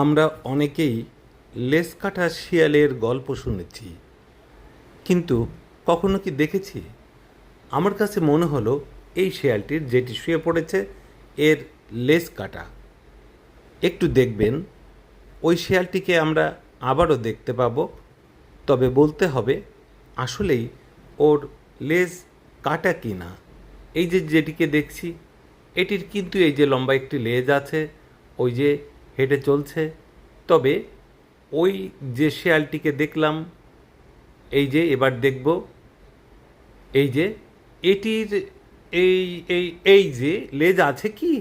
আমরা অনেকেই লেজ কাটা শিয়ালের গল্প শুনেছি, কিন্তু কখনো কি দেখেছি? আমার কাছে মনে হলো এই শিয়ালটির যেটি শুয়ে পড়েছে এর লেজ কাটা। একটু দেখবেন, ওই শিয়ালটিকে আমরা আবারও দেখতে পাবো। তবে বলতে হবে আসলেই ওর লেজ কাটা কি না। এই যে যেটিকে দেখছি, এটির কিন্তু এই যে লম্বা একটি লেজ আছে, ওই যে হেঁটে চলছে। তবে ওই যে শেয়ালটিকে দেখলাম, এই যে এবার দেখব, এই যে এটির এই এই এই যে লেজ আছে কি,